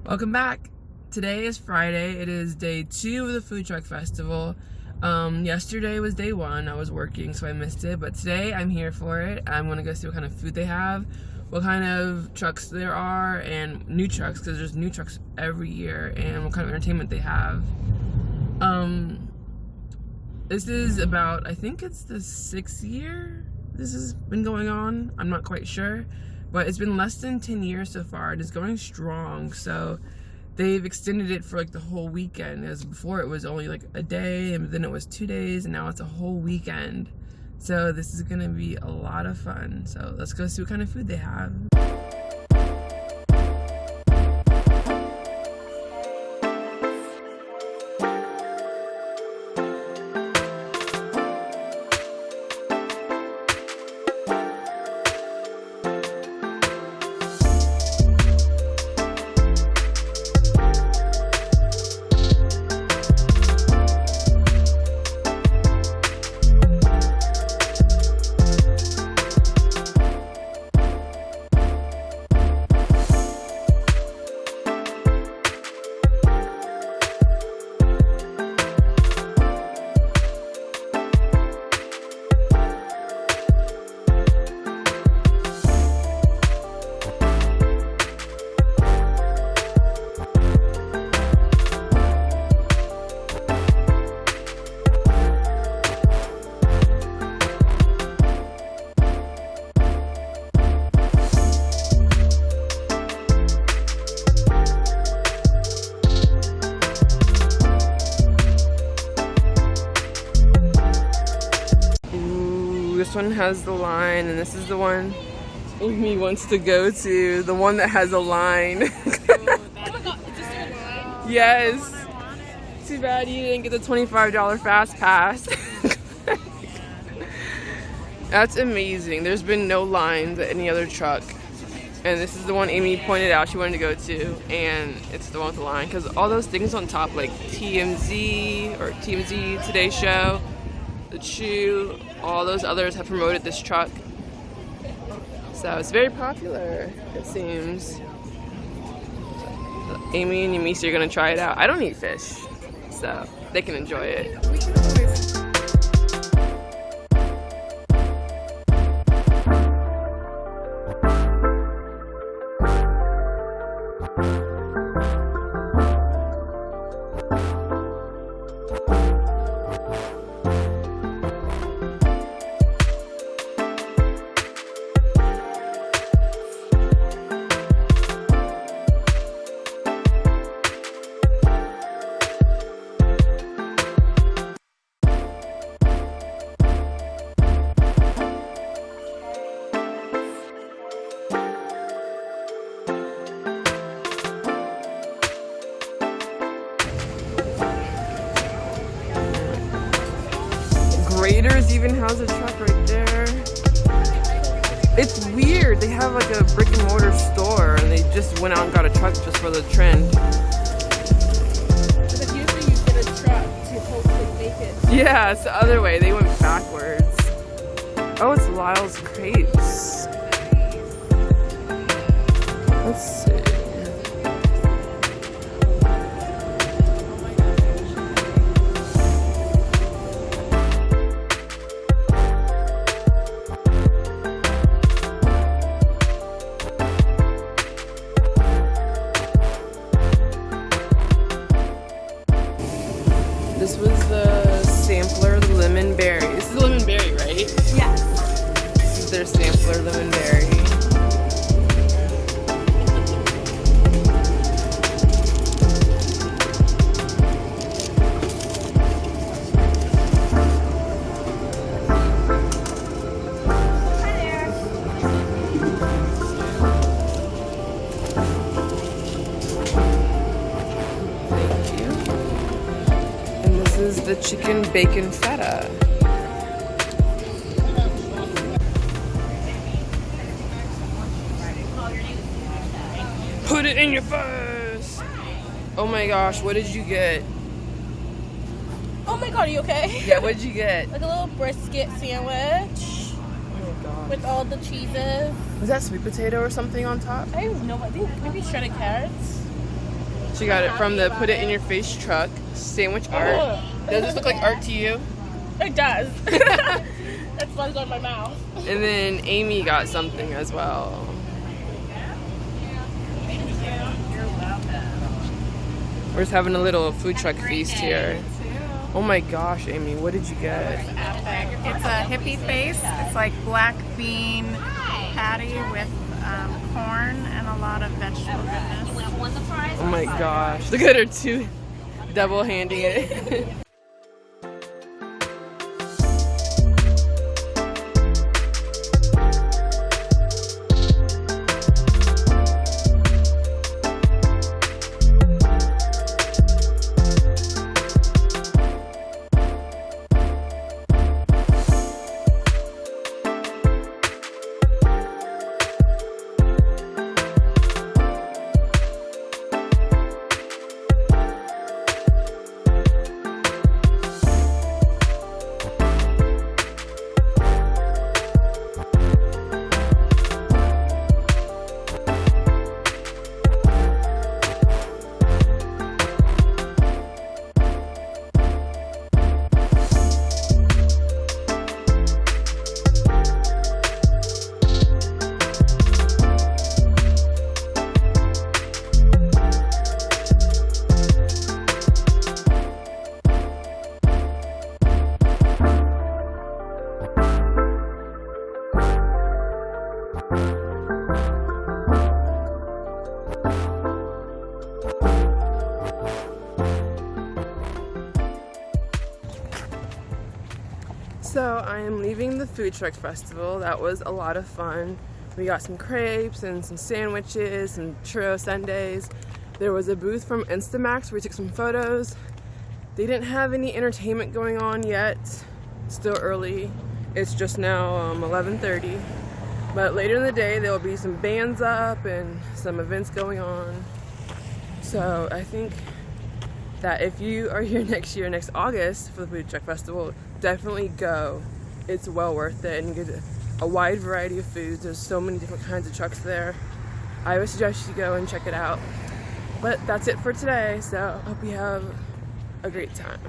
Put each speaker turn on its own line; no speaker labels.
Welcome back. Today is Friday. It is day 2 of the food truck festival. Yesterday was day 1. I was working, so I missed it. But today I'm here for it. I'm gonna go see what kind of food they have, what kind of trucks there are, and new trucks, because there's new trucks every year, and what kind of entertainment they have. This is about, I think it's the 6th year this has been going on. I'm not quite sure. But it's been less than 10 years so far. It is going strong. So they've extended it for like the whole weekend. As before it was only like a day, and then it was 2 days, and now it's a whole weekend. So this is gonna be a lot of fun. So let's go see what kind of food they have. This one has the line, and this is the one Amy wants to go to, the one that has a line. Yes. Too bad you didn't get the $25 fast pass. That's amazing. There's been no lines at any other truck. And this is the one Amy pointed out she wanted to go to, and it's the one with the line. Because all those things on top, like TMZ or TMZ Today Show, The Chew, all those others have promoted this truck. So it's very popular, it seems. Amy and Yamisi are gonna try it out. I don't eat fish, so they can enjoy it. Raiders even has a truck right there. It's weird. They have like a brick and mortar store, and they just went out and got a truck just for the trend.
Because usually you get a truck to hopefully make it.
Yeah, it's the other way. They went backwards. Oh, it's Lyle's Crepes. Let's see. This was the sampler lemon berry. This is lemon berry, right?
Yes.
This is their sampler lemon berry. This is the chicken bacon feta. Put it in your face! Oh my gosh, what did you get?
Oh my god, are you okay?
Yeah, what did you get?
Like a little brisket sandwich.
Oh my gosh.
With all the cheeses.
Was that sweet potato or something on top?
I have no idea. Maybe shredded carrots.
She got it from the Put It In Your Face truck. Sandwich art. Does this look like art to you?
It does. That's what's going in my mouth.
And then Amy got something as well. We're just having a little food truck feast here. Oh my gosh, Amy, what did you get?
It's a hippie face. It's like black bean patty with corn and a lot of vegetable goodness.
Oh my gosh, look at her two double handing it. So I am leaving the food truck festival. That was a lot of fun. We got some crepes and some sandwiches, some churro sundaes. There was a booth from Instamax where we took some photos. They didn't have any entertainment going on yet. Still early. It's just now 11:30. But later in the day there will be some bands up and some events going on. So I think that if you are here next year, next August for the Food Truck Festival, definitely go. It's well worth it, and you get a wide variety of foods. There's so many different kinds of trucks there. I would suggest you go and check it out. But that's it for today, so hope you have a great time.